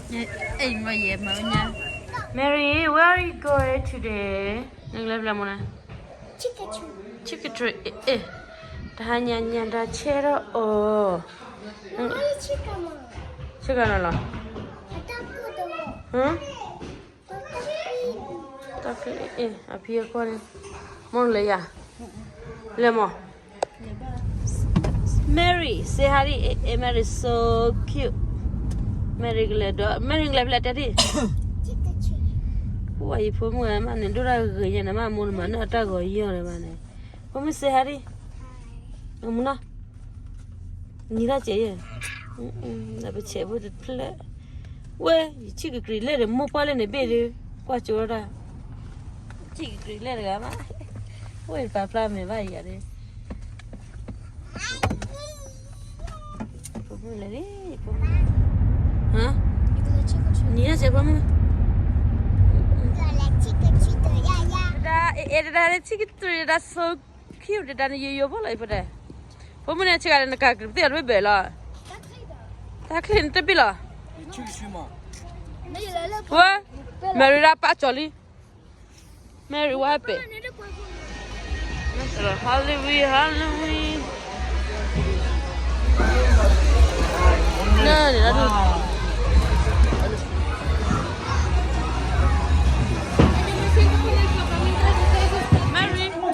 Hey, my yeah, my Mary, where are you going today? Naglablamo Chicken tree. Tanya nyanda chero oh. Chicken ala. Huh? Tak apia kwan. Mon le ya. Lemo. Mary, say hi. Mary is so cute. Mary glad. Mary glad daddy. Why for me man and do I get a man man not a go year man. For me say hi. Amuna. Nira jay. Never check with it play. Well, you chicken cream let him mop all in a bed. Watch your order. Chicken cream let him. Wait for fly me by yet. Huh? Yes, a woman. That's so cute. That you will for that. Woman, I check in the car. They are bella. That clean the billa. What? Mary Rapacholi. Mary, what happened? Halloween. No.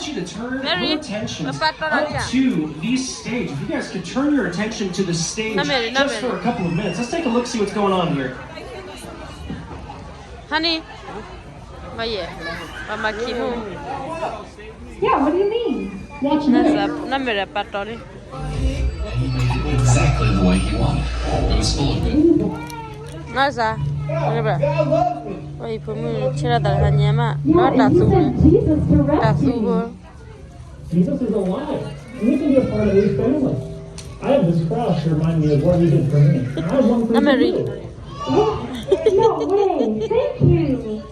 You to turn your attention up to the stage. If you guys could turn your attention to the stage just for a couple of minutes. Let's take a look, see what's going on here. Honey, yeah, what do you mean? Watch Exactly the way he wanted. It was full of good. Nasa, why for me, Chirata Hanyama, not that Jesus is alive. You can be a part of his family. I have this cross to remind me of what he did for me. I have one for you. No way. Thank you.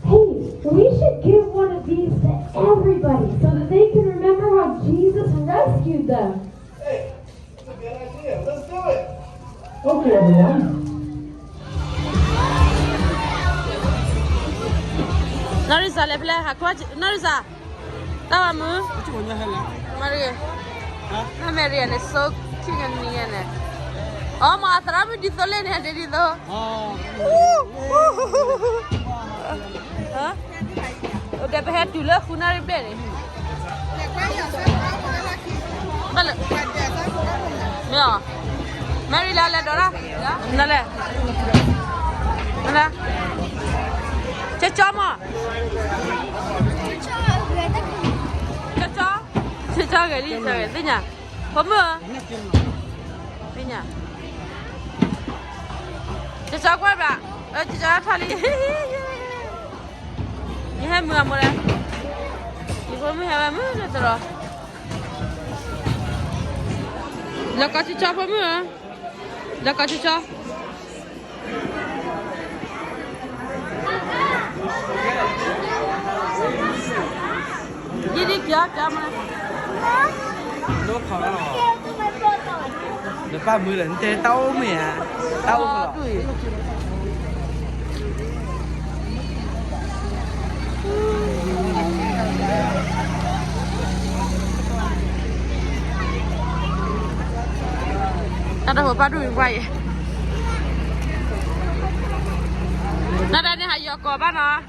Hey, we should give one of these to everybody so that they can remember how Jesus rescued them. Hey, that's a good idea. Let's do it. Okay, everyone. Narisa, le play hakwaji. Narisa, tawa mu. Maria. Na Maria ne so cute and me ne. Oh, ma tara mi di tole ne de di do. Huh? O de be tu le khuna ri ble ni. Bale. Mia. Mary la la dora. Na le. Na. Chama. Cha cái đi chơi thế nhỉ? Có mưa? Thế nhỉ? Cha qua bà. Cha thà đi. Như hai mưa đấy. Như có mưa hai mưa rồi rồi. Là có cha có mưa? Là có cha? Đi kia mà. Nó khó rồi. Được 30 lần tê tao mẹ. Tao rồi. Ta đã ba đuổi quay. Nó đây này hay giờ có ba nó.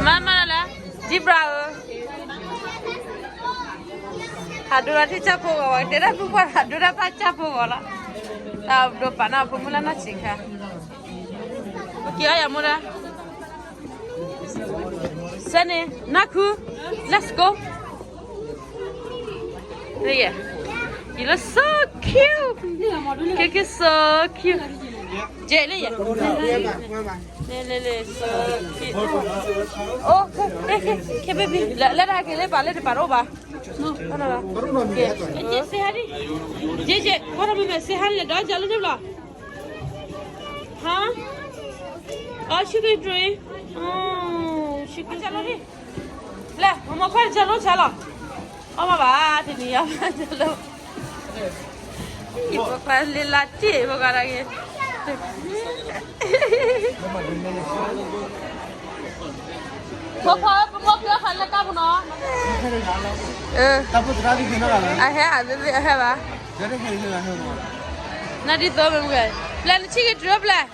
Mama la, di bravo. Hadura ti chapo wa, tera bukan hadura pa chapo wala. Tahu do pana pemula na chika. Oke ayah mula. Sene, naku, let's go. Yeah, you look so cute. Cake is so cute. Jelly, yeah. Le, so cute. Oh, okay, baby. Let her get let it over. No. Okay. Just say hi. JJ, what are we say hi? Dog, jalo Huh? Oh, she can drink. Oh, she can. Jalo ni. La, Vamos a comer chalo, chalo. Vamos a ver, tenía chalo. Y papá le late, porque ahora que. Papá, papá, ¿qué haces? ¿Le cago no? Va. Nadie tome mujer. Plan chicken drop la.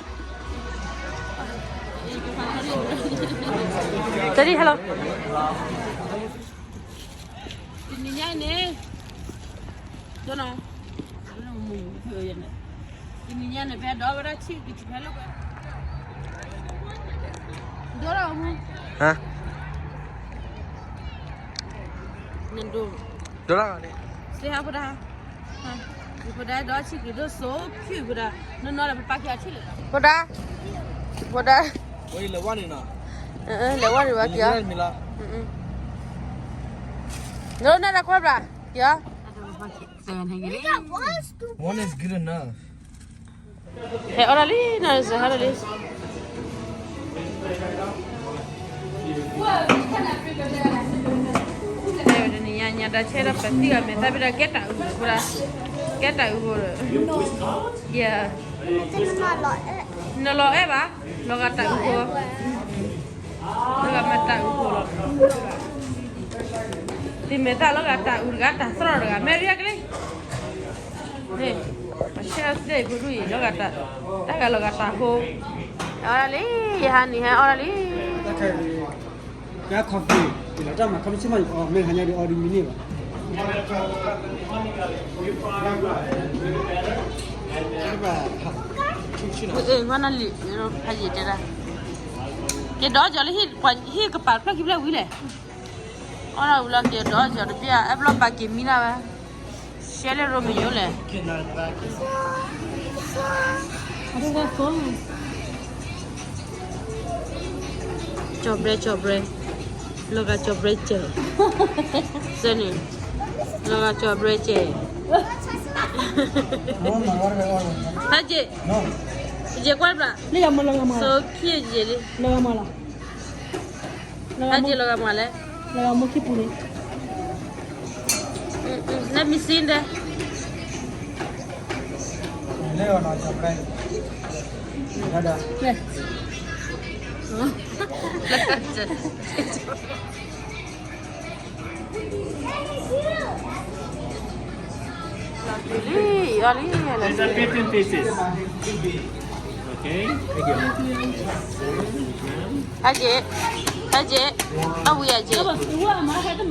Tadi hello. Ini ni. Dono. Ini ni be do bara chi ki hello. Dora mu. Hả? Nendo. Dora ni. Sehat pada. Ha. Pada do chi ki do so cute pada. No la pakai chi le. Pada. Pada. Woi lawan ni na. Lewat ni ba kia? Mila. No na ra kwa bra. Kia? One is good enough. Hey, orali na zahara le. Hey, ni nya da chera pati ga me ta bira geta ura. Geta ura. Yeah. No lo ba? Lo gata ura. Lo mata ura. Di meta lo gata sro ga meria kle. Ni. Pasal deh guru ini lo gata. Tak kalau gata ho. Orali, hani ha orali. Ya kopi. Bila dah makan macam mana? Oh, main hanya di ording ini ba. Mana li? Haji cera. Ke dah jadi hi kepala kita bila wile. Orang ulang ke dah jadi dia. Belum pakai mina ba. Shell Romeo le. Cobre. Loga cobre ce. Sini. Loga cobre ce. Haji. Je kuat bla. Lihat malah ngamal. So kiye je. Laga malah. Haji loga male. Laga muki puni. Let me see that. Leo na chakrai. Ada. These are 15 pieces. Okay. Haji. Oh, we are Haji.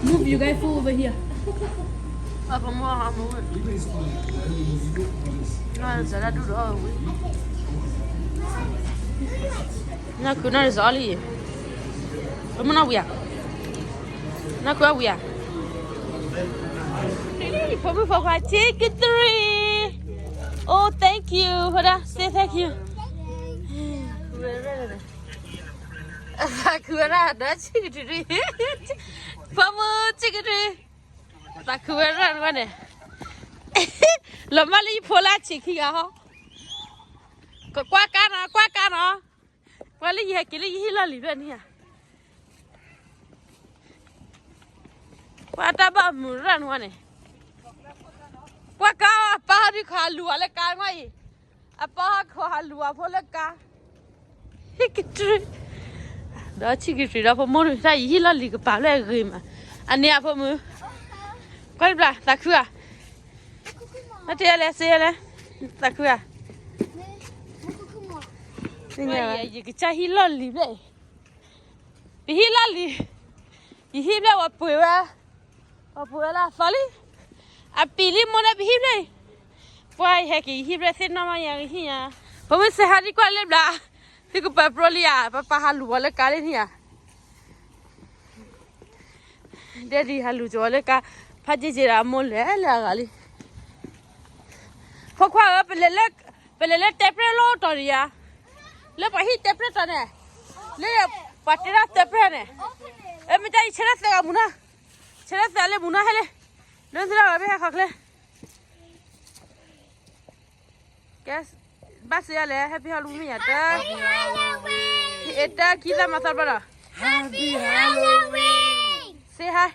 Move you guys over here. Apa mau kamu? Nah, saya dulu. Nak kena zali. Kamu nak buat? Nak kau buat? Ini kamu pakai ticket 3. Oh, thank you. Pada, say thank you. Aku ada ticket 3. Kamu ticket 3. Tak kuat mana? Lama lagi pola ciki ah. Kuat kan? Kuali ya kili hilang libat ni ya. Kuat apa muran mana? Kuat kau apa hari kalu ale kau mai? Apa kalu apa le kau? Hikitri. Dah ciki dah pemur saya hilang libat pala gima. Ani apa mu? Kuat belah, tak kuat. Nanti saya tak kuat. Ini ya, kita hilang libat. Hilang li. Hilang apa lah? Fali. Apili mana hilang? Wah, heki hilang senama yang hiya. Kamu sehari kuat lebar. Tiga paprolia, papa halu wala kali ni ya. Jadi halu jual ka. Haji jira mole la gali. Pokwa pelele tepre lo toria. Le pahi tepre tane. Le patira tepre ne. Mita chera se muna. Chera se ale muna hele. Nondra abe khakle. Guys, bas ya le happy Halloween ya ta. Eta kita masal pada. Happy Halloween. Say hi.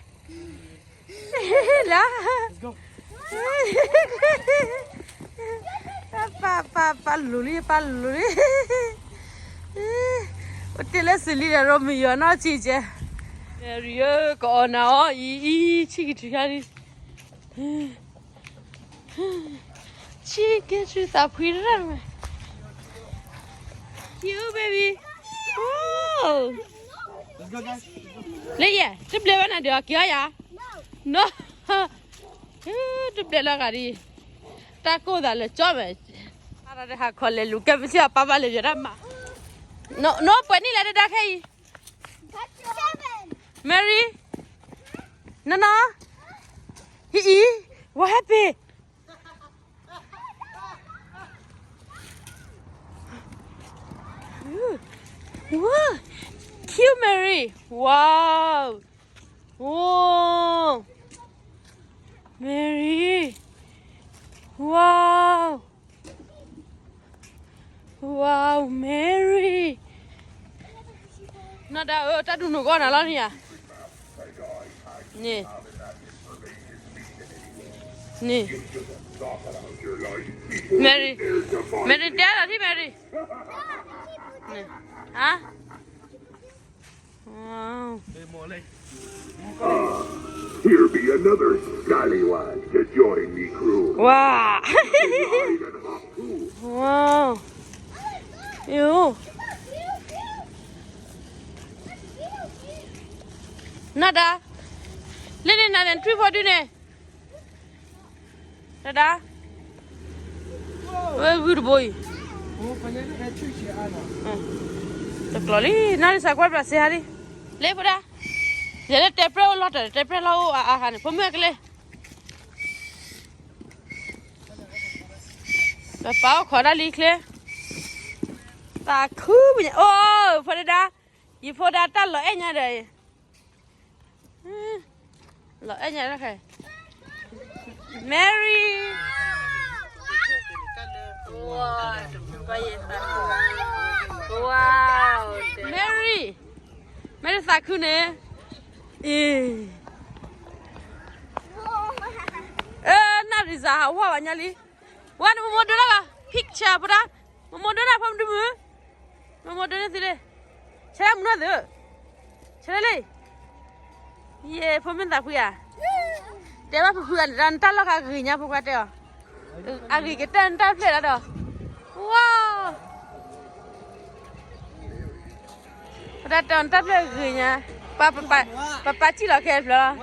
Lah. Let's go. Paluli. Hotel sili la Romeo na chiche. Rio ko na i chiki. Chiki chuta puira. You baby. Oh. Let's go, guys. Leye, tu play bana dia kia ya? No. Tu play la gari. Ta ko da le chome. Ara de ha khole lu ke bisi papa le jara ma. No, pues ni la de da kai. Mary. No. What happened? Wow. Cute Mary. Wow. Whoa. Mary. Wow. Wow, Mary. Nada, ta du no gona la ni ya. Ni. Mary. Mary dia thi Mary. Ni. Hả? Wow. Here be another scallywag to join me crew. Wow. Wow. Ew. Nada. Lili na den trip for ne. Nada. Oh, good boy. Kloli, nari sakwa prase hari. Le pura. Jere tepre o lota, tepre la o ahane. Pomu akle. Papa khora likle. Ta khu bi. Oh, foda. Yi foda ta lo enya de. Lo enya ra khai. Mary. Wow. Wow. Mary sakune. Na riza wa wanyali. Wan momodora ga picture bra. Momodora pam du mu. Momodora dire. Chara muna de. Chara le. Ye pomen da kuya. Dewa pu ran ta lo ka ginya pu ka te. Agi ke tan ta phle la do. Wow. Ra tan ta phle ginya. Papa chỉ là kẹp rồi.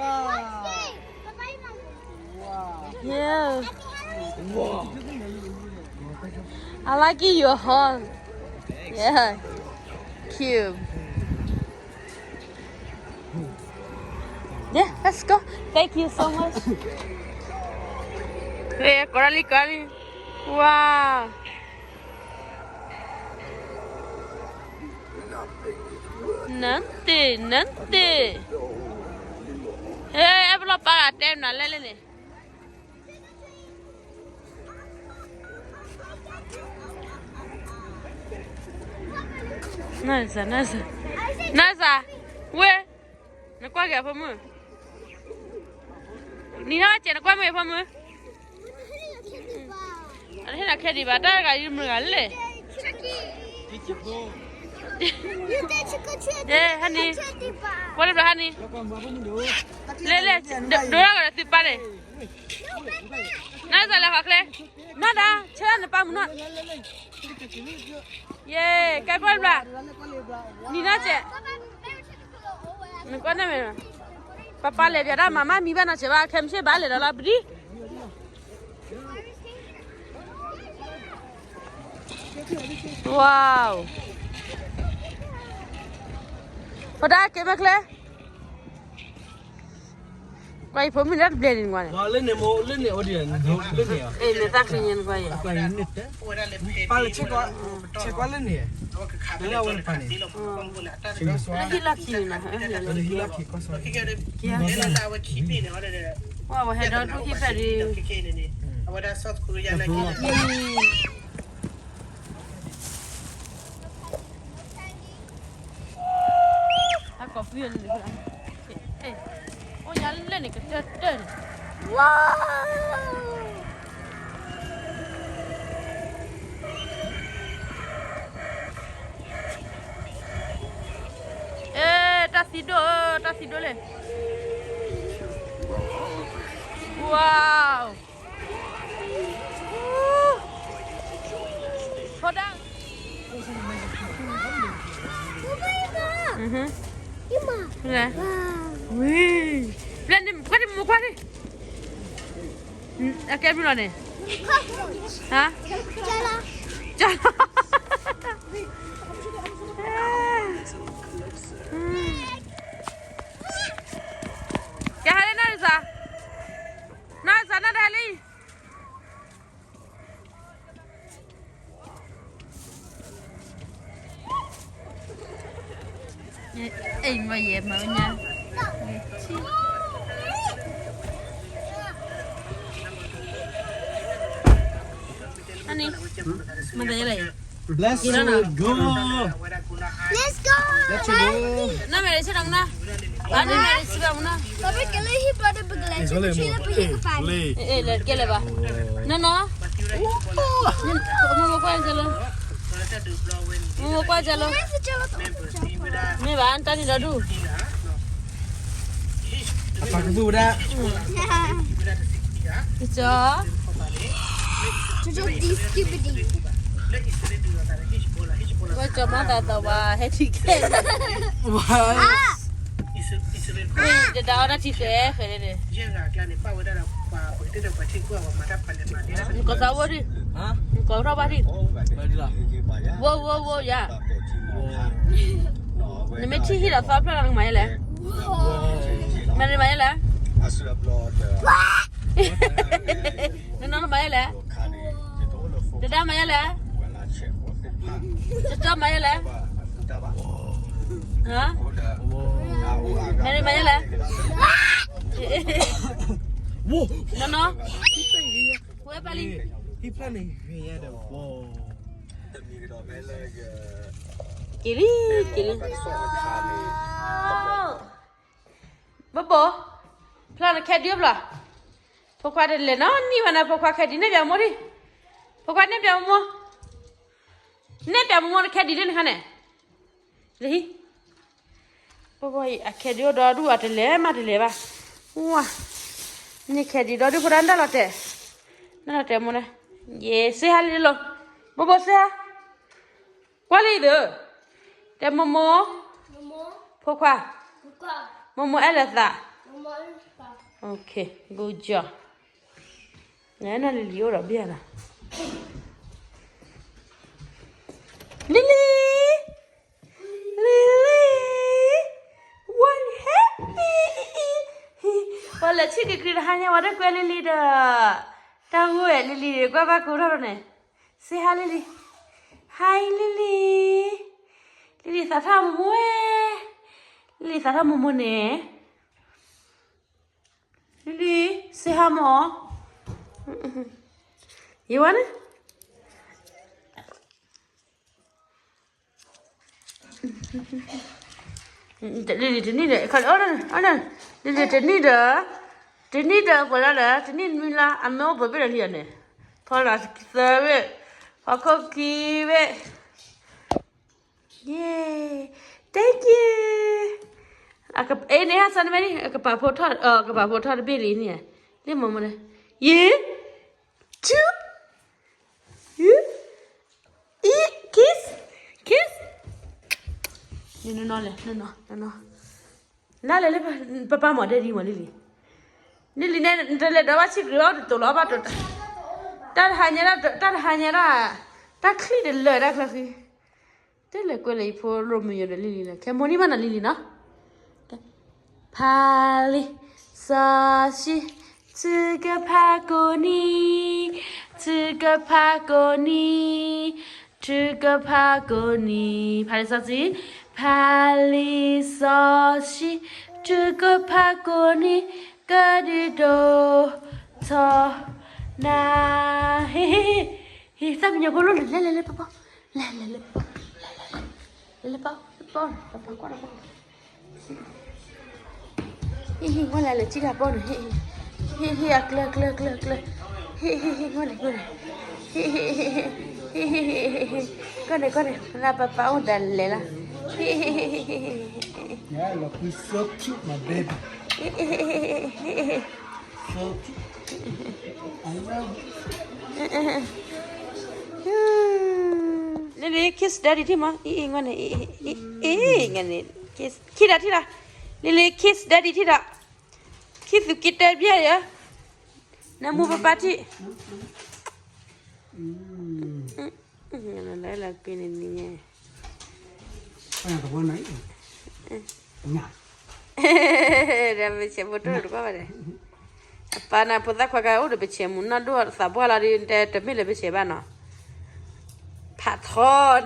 Yeah. I like your horn. Yeah. Cute. Yeah, let's go. Thank you so much. Yeah, Corally. Wow. Nanti. Em lo para tem na lele. Nasa. We. Na kwa ga fa mu. Ni na che na kwa me fa mu. Ani na ke di ba ta ga yi mu ga le. Yeah, honey. What about honey? Lele, dora ga ti pare. Nasa la kakle. Nada, chana pa mu na. Yeah, kai pa bla. Ni na che. Ni kwa na me. Papa le dia mama mi ba na che ba kem se ba le la bri. Wow. Pada ke makle? Quay phim mình rất bền ngoài này. Nó lên này audience, lên này à? Ê, người ta kinh nghiệm quay à? Quay nít đấy. Ba là check qua lên này. Đấy là one phần này. Nó hít là khí nè. Nó hít là khí quá rồi. Kia. Wow, hay đó tôi hít phải đi. viên ê ôi nhà lên này cái trời wow ê ta xí đô lên wow thôi đang nè ui lên đi qua đi à cái gì này hả chơi cái hai này sao nó đây đi anh mà dẹp mà nha anh đi mình thấy này Let's go. Let's go. nó mày sẽ đóng na anh đi mày sẽ đóng na Tapi kalau he pada bergelan, cina pergi ke pagi. cái này ba nó mua qua chalo mấy bạn tao đi đâu đủ Apa kebu dah? cho Cucuk di skibidi. quay cho má tao và hết thịt kê để đào ra thịt kê phải đây có rau đi có rau ba đi wow yaนี่ไม่ชี้ที่เราซอฟต์แล้วลังไหมแหละมันไหมแหละนั่นน้องไหมแหละจะได้ไหมแหละจะจับไหมแหละฮะมันไหมแหละน้องเว้ยไปลิ He planning here the wall. Kiri Babo plan khe diop la phokwa de le no ni wana phokwa khe di ne pya mo di phokwa ne pya mo khe di den khane le Babo a khe dio do du at le ma de le ba wa ni khe di do du pura nda la te na te mo ne ye se ha le lo Babo se ha kwa le de te momo phokwa momo elasa okay good job nè Lily vô rồi biết à Lily what happened Well let's see cái kia hai nhau ở đây quay Lily đó tao vui Lily qua ba cô đó này say hi Lily hi Lily Lily sao thăm mua Lily sao thăm mua nè Lily say hi mom you want it Lily thế này đấy còn ở đây Lily thế này đó gọi là thế này mình là ăn nó bởi vì là gì này thôi là sơ vậy hoặc cookie vậy yeah thank you akap ini hasan meni akap photo beli ni ni mama ne yeah two you kiss no la le papa mo de di mo Lily ne ndele da ba chi gro to lo ba to ta hanya ra ta kli de le ra kli thế là quên lấy phố Romeo để Lily này cái món gì mà là Lily nó Pali sashi tsuga pagoni Pali sashi tsuga pagoni gadido to na he sao bây giờ cô luôn lên papa lên papa Lele papa qua đâu ngoan lại là chỉ là bọn con này là papa ông đàn lệ là Yeah, look, he's so cute, my baby. So cute. I love you. Lily kiss daddy thì mà ngoan này ngoan này kiss khi đã Lily kiss daddy thì đã kiss you kiss daddy ya nam mua papa thì nó là cái này nè Cái này có nấy. Nhả. Ra beche boto ndo kwa bale. Hapana podha kwa ka ndo beche munna do sabwala ri te mile beche bana. Patron.